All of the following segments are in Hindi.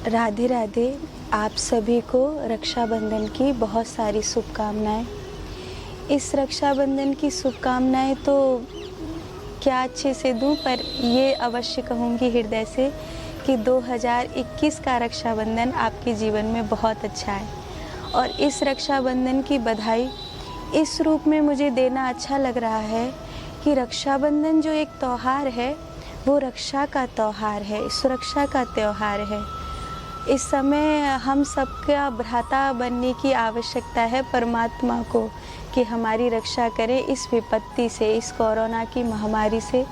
राधे राधे। आप सभी को रक्षाबंधन की बहुत सारी शुभकामनाएं। इस रक्षाबंधन की शुभकामनाएं तो क्या अच्छे से दूं, पर ये अवश्य कहूँगी हृदय से कि 2021 का रक्षाबंधन आपके जीवन में बहुत अच्छा है। और इस रक्षाबंधन की बधाई इस रूप में मुझे देना अच्छा लग रहा है कि रक्षाबंधन जो एक त्यौहार है वो रक्षा का त्यौहार है, सुरक्षा का त्यौहार है। इस समय हम सबका भ्राता बनने की आवश्यकता है परमात्मा को कि हमारी रक्षा करे इस विपत्ति से, इस कोरोना की महामारी से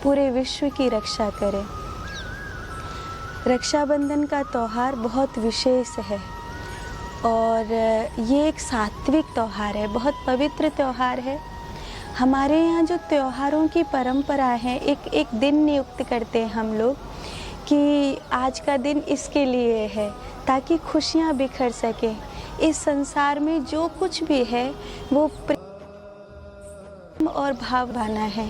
पूरे विश्व की रक्षा करे। रक्षाबंधन का त्यौहार बहुत विशेष है और ये एक सात्विक त्यौहार है, बहुत पवित्र त्यौहार है। हमारे यहाँ जो त्योहारों की परंपरा है, एक दिन नियुक्त करते हैं हम लोग कि आज का दिन इसके लिए है ताकि खुशियाँ बिखर सकें। इस संसार में जो कुछ भी है वो प्रेम और भावना है।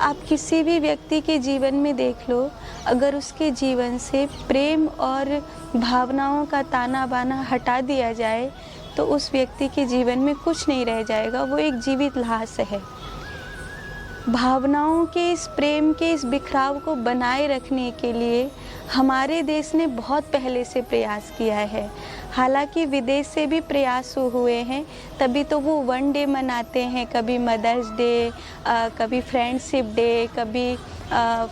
आप किसी भी व्यक्ति के जीवन में देख लो, अगर उसके जीवन से प्रेम और भावनाओं का ताना बाना हटा दिया जाए तो उस व्यक्ति के जीवन में कुछ नहीं रह जाएगा, वो एक जीवित लाश है। भावनाओं के, इस प्रेम के, इस बिखराव को बनाए रखने के लिए हमारे देश ने बहुत पहले से प्रयास किया है। हालांकि विदेश से भी प्रयास हुए हैं, तभी तो वो वन डे मनाते हैं, कभी मदर्स डे, कभी फ्रेंडशिप डे, कभी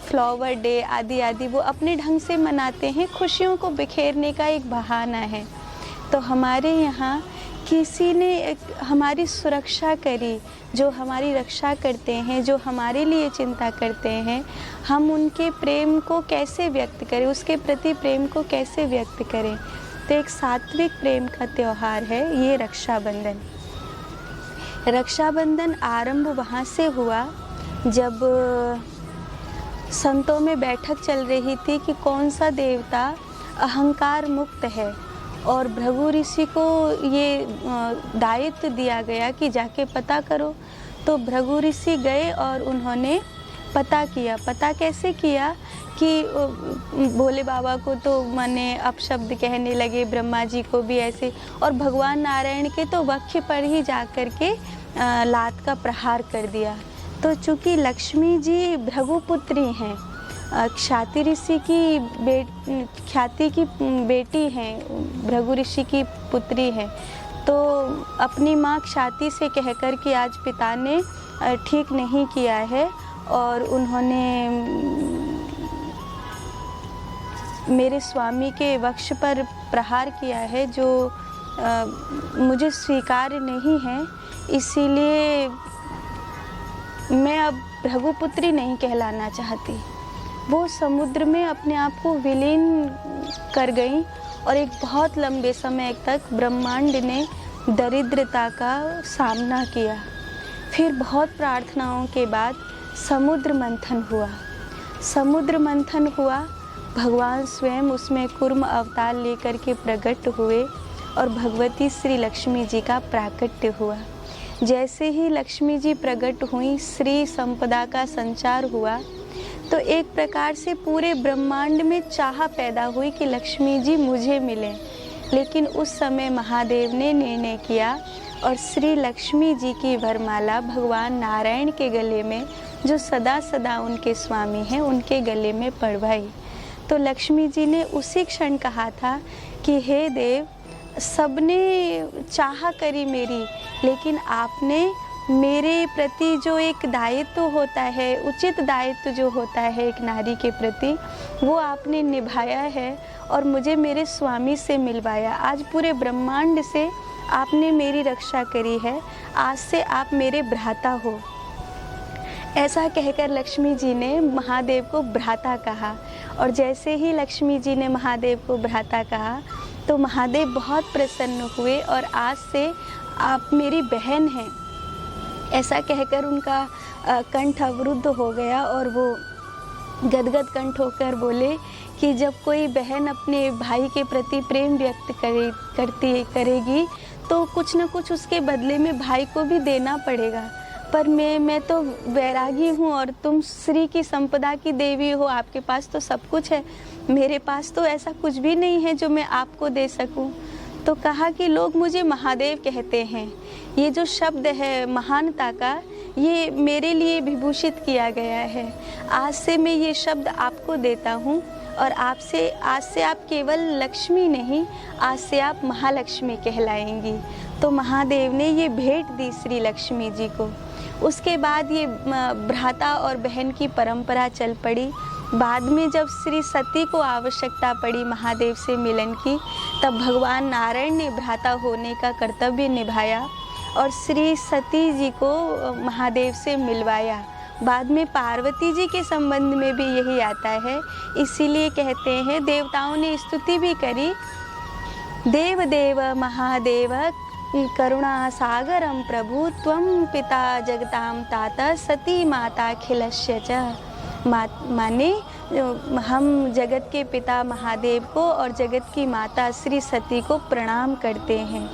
फ्लावर डे आदि आदि। वो अपने ढंग से मनाते हैं, खुशियों को बिखेरने का एक बहाना है। तो हमारे यहाँ किसी ने हमारी सुरक्षा करी, जो हमारी रक्षा करते हैं, जो हमारे लिए चिंता करते हैं, हम उनके प्रेम को कैसे व्यक्त करें, उसके प्रति प्रेम को कैसे व्यक्त करें। तो एक सात्विक प्रेम का त्यौहार है ये रक्षाबंधन। रक्षाबंधन आरंभ वहाँ से हुआ जब संतों में बैठक चल रही थी कि कौन सा देवता अहंकार मुक्त है, और भृगु ऋषि को ये दायित्व दिया गया कि जाके पता करो। तो भृगु ऋषि गए और उन्होंने पता किया। पता कैसे किया कि भोले बाबा को तो माने अपशब्द कहने लगे, ब्रह्मा जी को भी ऐसे, और भगवान नारायण के तो वक्ष पर ही जाकर के लात का प्रहार कर दिया। तो चूँकि लक्ष्मी जी भृगु पुत्री हैं, ख्याति ऋषि की ख्याति की बेटी हैं, भृगु ऋषि की पुत्री हैं, तो अपनी माँ ख्याति से कहकर कि आज पिता ने ठीक नहीं किया है और उन्होंने मेरे स्वामी के वक्ष पर प्रहार किया है जो मुझे स्वीकार्य नहीं है, इसीलिए मैं अब भृगुपुत्री नहीं कहलाना चाहती। वो समुद्र में अपने आप को विलीन कर गई और एक बहुत लंबे समय तक ब्रह्मांड ने दरिद्रता का सामना किया। फिर बहुत प्रार्थनाओं के बाद समुद्र मंथन हुआ। समुद्र मंथन हुआ, भगवान स्वयं उसमें कूर्म अवतार लेकर के प्रकट हुए और भगवती श्री लक्ष्मी जी का प्राकट्य हुआ। जैसे ही लक्ष्मी जी प्रकट हुई, श्री संपदा का संचार हुआ, तो एक प्रकार से पूरे ब्रह्मांड में चाह पैदा हुई कि लक्ष्मी जी मुझे मिले। लेकिन उस समय महादेव ने निर्णय किया और श्री लक्ष्मी जी की वरमाला भगवान नारायण के गले में, जो सदा सदा उनके स्वामी हैं, उनके गले में पड़वाई। तो लक्ष्मी जी ने उसी क्षण कहा था कि हे देव, सबने चाह करी मेरी, लेकिन आपने मेरे प्रति जो एक दायित्व होता है, उचित दायित्व जो होता है एक नारी के प्रति, वो आपने निभाया है और मुझे मेरे स्वामी से मिलवाया। आज पूरे ब्रह्मांड से आपने मेरी रक्षा करी है, आज से आप मेरे भ्राता हो। ऐसा कहकर लक्ष्मी जी ने महादेव को भ्राता कहा, और जैसे ही लक्ष्मी जी ने महादेव को भ्राता कहा तो महादेव बहुत प्रसन्न हुए और आज से आप मेरी बहन हैं, ऐसा कहकर उनका कंठ अवरुद्ध हो गया और वो गदगद कंठ होकर बोले कि जब कोई बहन अपने भाई के प्रति प्रेम व्यक्त करेगी तो कुछ न कुछ उसके बदले में भाई को भी देना पड़ेगा। पर मैं तो वैरागी हूँ और तुम श्री की संपदा की देवी हो, आपके पास तो सब कुछ है, मेरे पास तो ऐसा कुछ भी नहीं है जो मैं आपको दे सकूं। तो कहा कि लोग मुझे महादेव कहते हैं। ये जो शब्द है महानता का, ये मेरे लिए विभूषित किया गया है। आज से मैं ये शब्द आपको देता हूँ और आज से आप केवल लक्ष्मी नहीं, आज से आप महालक्ष्मी कहलाएंगी। तो महादेव ने ये भेंट दी श्री लक्ष्मी जी को। उसके बाद ये भ्राता और बहन की परंपरा चल पड़ी। बाद में जब श्री सती को आवश्यकता पड़ी महादेव से मिलन की, तब भगवान नारायण ने भ्राता होने का कर्तव्य निभाया और श्री सती जी को महादेव से मिलवाया। बाद में पार्वती जी के संबंध में भी यही आता है। इसीलिए कहते हैं, देवताओं ने स्तुति भी करी, देव देव महादेव करुणा सागरम प्रभु त्वं पिता जगताम ताता सती माता खिलस्य च। माने हम जगत के पिता महादेव को और जगत की माता श्री सती को प्रणाम करते हैं।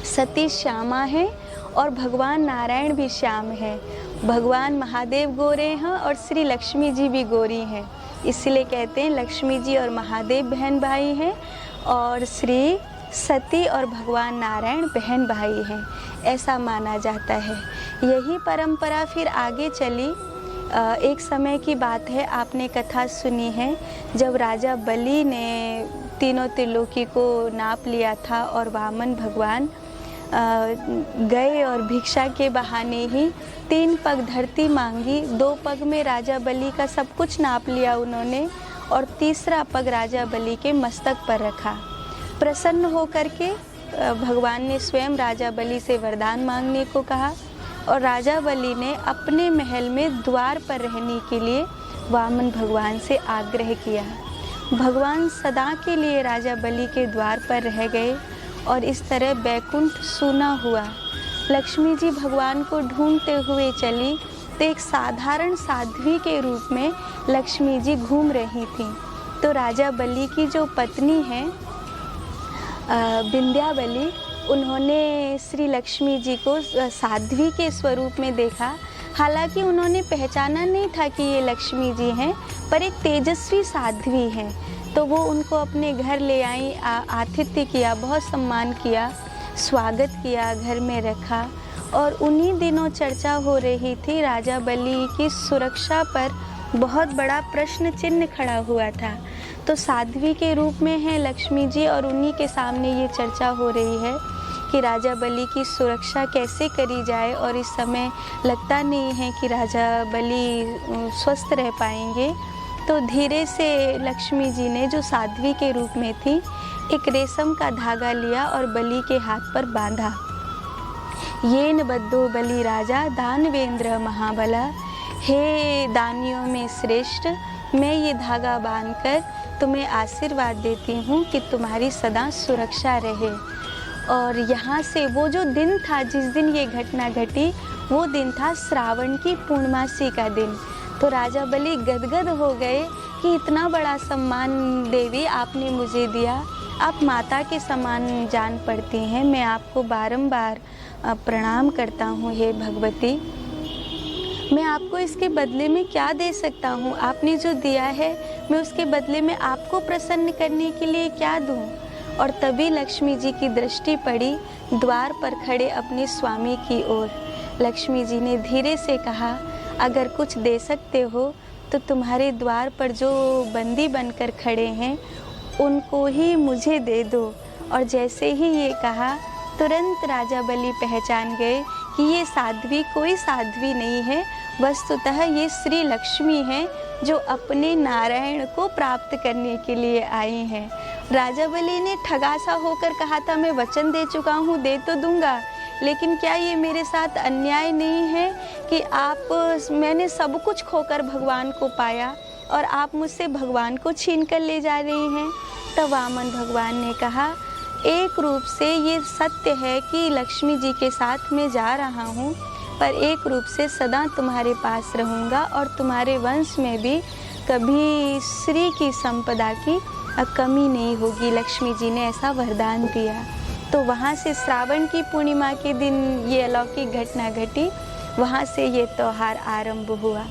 सती श्यामा है और भगवान नारायण भी श्याम है। भगवान महादेव गोरे हैं और श्री लक्ष्मी जी भी गोरी हैं। इसलिए कहते हैं लक्ष्मी जी और महादेव बहन भाई हैं और श्री सती और भगवान नारायण बहन भाई हैं, ऐसा माना जाता है। यही परंपरा फिर आगे चली। एक समय की बात है, आपने कथा सुनी है, जब राजा बलि ने तीनों त्रिलोकी को नाप लिया था और वामन भगवान गए और भिक्षा के बहाने ही 3 पग धरती मांगी। 2 पग में राजा बलि का सब कुछ नाप लिया उन्होंने और तीसरा पग राजा बलि के मस्तक पर रखा। प्रसन्न होकर के भगवान ने स्वयं राजा बलि से वरदान मांगने को कहा और राजा बलि ने अपने महल में द्वार पर रहने के लिए वामन भगवान से आग्रह किया। भगवान सदा के लिए राजा बलि के द्वार पर रह गए और इस तरह बैकुंठ सूना हुआ। लक्ष्मी जी भगवान को ढूंढते हुए चली तो एक साधारण साध्वी के रूप में लक्ष्मी जी घूम रही थीं। तो राजा बलि की जो पत्नी है विंध्यावली, उन्होंने श्री लक्ष्मी जी को साध्वी के स्वरूप में देखा। हालांकि उन्होंने पहचाना नहीं था कि ये लक्ष्मी जी हैं, पर एक तेजस्वी साध्वी हैं। तो वो उनको अपने घर ले आई, आतिथ्य किया, बहुत सम्मान किया, स्वागत किया, घर में रखा। और उन्हीं दिनों चर्चा हो रही थी, राजा बलि की सुरक्षा पर बहुत बड़ा प्रश्न चिन्ह खड़ा हुआ था। तो साध्वी के रूप में है लक्ष्मी जी और उन्हीं के सामने ये चर्चा हो रही है कि राजा बलि की सुरक्षा कैसे करी जाए। और इस समय लगता नहीं है कि राजा बलि स्वस्थ रह पाएंगे। तो धीरे से लक्ष्मी जी ने, जो साध्वी के रूप में थी, एक रेशम का धागा लिया और बलि के हाथ पर बांधा। येन बद्धो बलि राजा दानवेंद्र महाबला, हे दानियों में श्रेष्ठ, मैं ये धागा बांधकर तुम्हें आशीर्वाद देती हूँ कि तुम्हारी सदा सुरक्षा रहे। और यहाँ से वो जो दिन था जिस दिन ये घटना घटी, वो दिन था श्रावण की पूर्णमासी का दिन। तो राजा बलि गदगद हो गए कि इतना बड़ा सम्मान देवी आपने मुझे दिया, आप माता के समान जान पड़ती हैं, मैं आपको बारंबार प्रणाम करता हूँ हे भगवती। मैं आपको इसके बदले में क्या दे सकता हूँ? आपने जो दिया है मैं उसके बदले में आपको प्रसन्न करने के लिए क्या दूँ? और तभी लक्ष्मी जी की दृष्टि पड़ी द्वार पर खड़े अपने स्वामी की ओर। लक्ष्मी जी ने धीरे से कहा, अगर कुछ दे सकते हो तो तुम्हारे द्वार पर जो बंदी बनकर खड़े हैं उनको ही मुझे दे दो। और जैसे ही ये कहा, तुरंत राजा बलि पहचान गए कि ये साध्वी कोई साध्वी नहीं है, वस्तुतः ये श्री लक्ष्मी हैं जो अपने नारायण को प्राप्त करने के लिए आई हैं। राजा बलि ने ठगासा होकर कहा था, मैं वचन दे चुका हूँ, दे तो दूंगा, लेकिन क्या ये मेरे साथ अन्याय नहीं है कि मैंने सब कुछ खोकर भगवान को पाया और आप मुझसे भगवान को छीन कर ले जा रही हैं? तब वामन भगवान ने कहा, एक रूप से ये सत्य है कि लक्ष्मी जी के साथ मैं जा रहा हूँ, पर एक रूप से सदा तुम्हारे पास रहूँगा और तुम्हारे वंश में भी कभी श्री की संपदा की कमी नहीं होगी। लक्ष्मी जी ने ऐसा वरदान दिया। तो वहाँ से श्रावण की पूर्णिमा के दिन ये अलौकिक घटना घटी, वहाँ से ये त्यौहार आरंभ हुआ।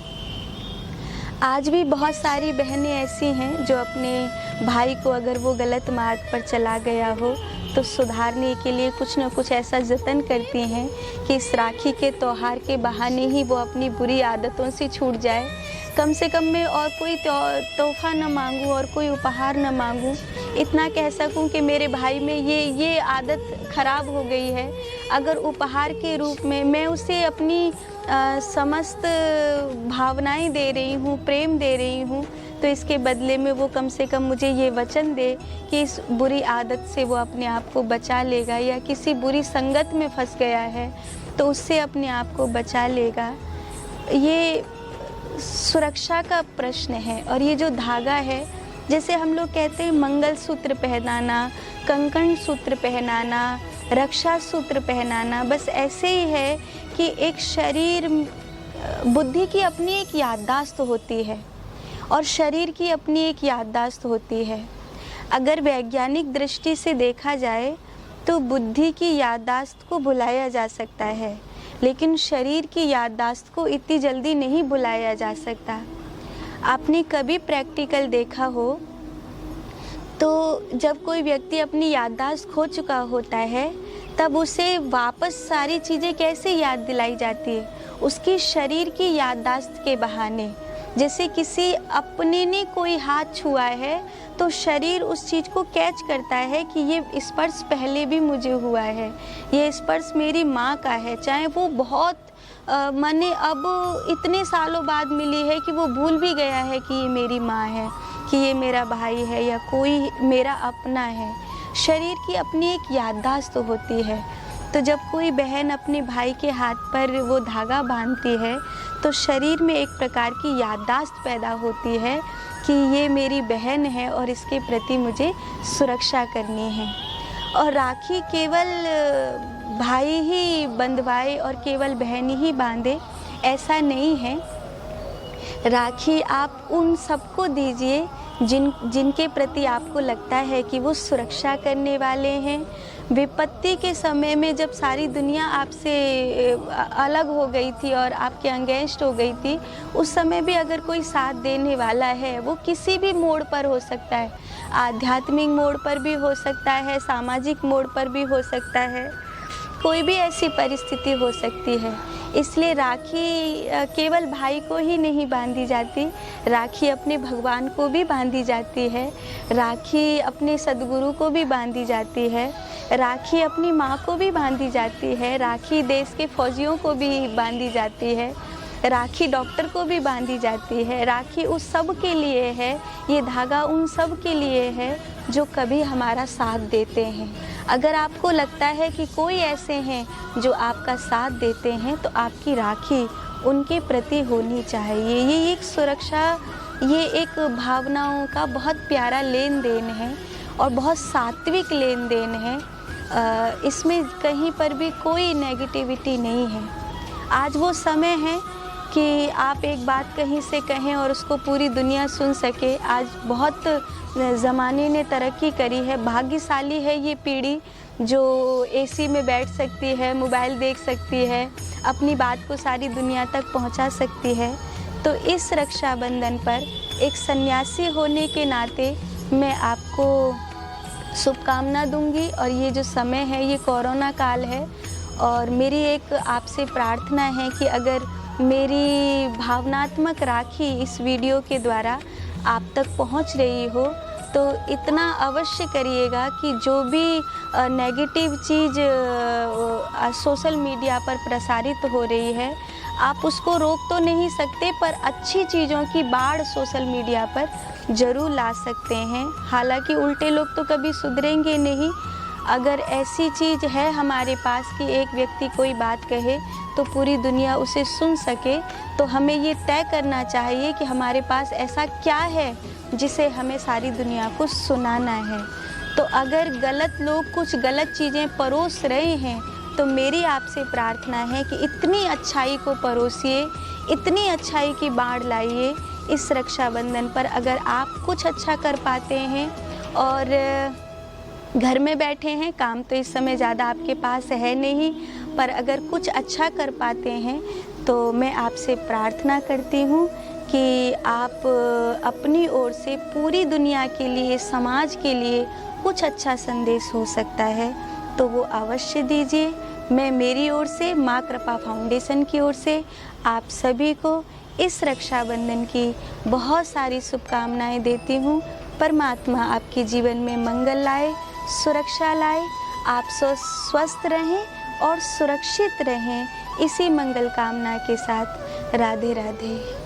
आज भी बहुत सारी बहनें ऐसी हैं जो अपने भाई को अगर वो गलत मार्ग पर चला गया हो तो सुधारने के लिए कुछ न कुछ ऐसा जतन करती हैं कि इस राखी के त्यौहार के बहाने ही वो अपनी बुरी आदतों से छूट जाए। कम से कम मैं और कोई तोहफ़ा न मांगूँ और कोई उपहार न मांगूँ, इतना कह सकूँ कि मेरे भाई में ये आदत ख़राब हो गई है। अगर उपहार के रूप में मैं उसे अपनी समस्त भावनाएं दे रही हूँ, प्रेम दे रही हूँ, तो इसके बदले में वो कम से कम मुझे ये वचन दे कि इस बुरी आदत से वो अपने आप को बचा लेगा, या किसी बुरी संगत में फंस गया है तो उससे अपने आप को बचा लेगा। ये सुरक्षा का प्रश्न है। और ये जो धागा है, जैसे हम लोग कहते हैं मंगलसूत्र पहनाना, कंकण सूत्र पहनाना, रक्षा सूत्र पहनाना, बस ऐसे ही है कि एक शरीर, बुद्धि की अपनी एक याददाश्त होती है और शरीर की अपनी एक याददाश्त होती है। अगर वैज्ञानिक दृष्टि से देखा जाए तो बुद्धि की याददाश्त को भुलाया जा सकता है, लेकिन शरीर की याददाश्त को इतनी जल्दी नहीं भुलाया जा सकता। आपने कभी प्रैक्टिकल देखा हो तो जब कोई व्यक्ति अपनी याददाश्त खो चुका होता है तब उसे वापस सारी चीज़ें कैसे याद दिलाई जाती है? उसकी शरीर की याददाश्त के बहाने। जैसे किसी अपने ने कोई हाथ छुआ है तो शरीर उस चीज़ को कैच करता है कि ये स्पर्श पहले भी मुझे हुआ है, ये स्पर्श मेरी माँ का है, चाहे वो बहुत माने अब इतने सालों बाद मिली है कि वो भूल भी गया है कि ये मेरी माँ है, कि ये मेरा भाई है या कोई मेरा अपना है। शरीर की अपनी एक याददाश्त होती है। तो जब कोई बहन अपने भाई के हाथ पर वो धागा बांधती है तो शरीर में एक प्रकार की याददाश्त पैदा होती है कि ये मेरी बहन है और इसके प्रति मुझे सुरक्षा करनी है। और राखी केवल भाई ही बंधवाए और केवल बहन ही बांधे, ऐसा नहीं है। राखी आप उन सबको दीजिए जिनके प्रति आपको लगता है कि वो सुरक्षा करने वाले हैं। विपत्ति के समय में जब सारी दुनिया आपसे अलग हो गई थी और आपके अगेंस्ट हो गई थी, उस समय भी अगर कोई साथ देने वाला है, वो किसी भी मोड़ पर हो सकता है, आध्यात्मिक मोड़ पर भी हो सकता है, सामाजिक मोड़ पर भी हो सकता है, कोई भी ऐसी परिस्थिति हो सकती है। इसलिए राखी केवल भाई को ही नहीं बांधी जाती, राखी अपने भगवान को भी बांधी जाती है, राखी अपने सद्गुरु को भी बांधी जाती है, राखी अपनी माँ को भी बांधी जाती है, राखी देश के फौजियों को भी बांधी जाती है, राखी डॉक्टर को भी बांधी जाती है। राखी उस सब के लिए है, ये धागा उन सब के लिए है जो कभी हमारा साथ देते हैं। अगर आपको लगता है कि कोई ऐसे हैं जो आपका साथ देते हैं तो आपकी राखी उनके प्रति होनी चाहिए। ये एक सुरक्षा, ये एक भावनाओं का बहुत प्यारा लेन देन है और बहुत सात्विक लेन देन है। इसमें कहीं पर भी कोई नेगेटिविटी नहीं है। आज वो समय है कि आप एक बात कहीं से कहें और उसको पूरी दुनिया सुन सके। आज बहुत ज़माने ने तरक्की करी है, भाग्यशाली है ये पीढ़ी जो एसी में बैठ सकती है, मोबाइल देख सकती है, अपनी बात को सारी दुनिया तक पहुंचा सकती है। तो इस रक्षाबंधन पर एक सन्यासी होने के नाते मैं आपको शुभकामना दूंगी। और ये जो समय है ये कोरोना काल है और मेरी एक आपसे प्रार्थना है कि अगर मेरी भावनात्मक राखी इस वीडियो के द्वारा आप तक पहुंच रही हो तो इतना अवश्य करिएगा कि जो भी नेगेटिव चीज़ सोशल मीडिया पर प्रसारित हो रही है, आप उसको रोक तो नहीं सकते, पर अच्छी चीज़ों की बाढ़ सोशल मीडिया पर ज़रूर ला सकते हैं। हालांकि उल्टे लोग तो कभी सुधरेंगे नहीं। अगर ऐसी चीज़ है हमारे पास कि एक व्यक्ति कोई बात कहे तो पूरी दुनिया उसे सुन सके, तो हमें ये तय करना चाहिए कि हमारे पास ऐसा क्या है जिसे हमें सारी दुनिया को सुनाना है। तो अगर गलत लोग कुछ गलत चीज़ें परोस रहे हैं तो मेरी आपसे प्रार्थना है कि इतनी अच्छाई को परोसिए, इतनी अच्छाई की बाढ़ लाइए इस रक्षाबंधन पर। अगर आप कुछ अच्छा कर पाते हैं और घर में बैठे हैं, काम तो इस समय ज़्यादा आपके पास है नहीं, पर अगर कुछ अच्छा कर पाते हैं तो मैं आपसे प्रार्थना करती हूँ कि आप अपनी ओर से पूरी दुनिया के लिए, समाज के लिए कुछ अच्छा संदेश हो सकता है तो वो अवश्य दीजिए। मैं मेरी ओर से, माँ कृपा फाउंडेशन की ओर से आप सभी को इस रक्षाबंधन की बहुत सारी शुभकामनाएं देती हूँ। परमात्मा आपके जीवन में मंगल लाए, सुरक्षा लाए, आप स्वस्थ रहें और सुरक्षित रहें। इसी मंगल कामना के साथ राधे राधे।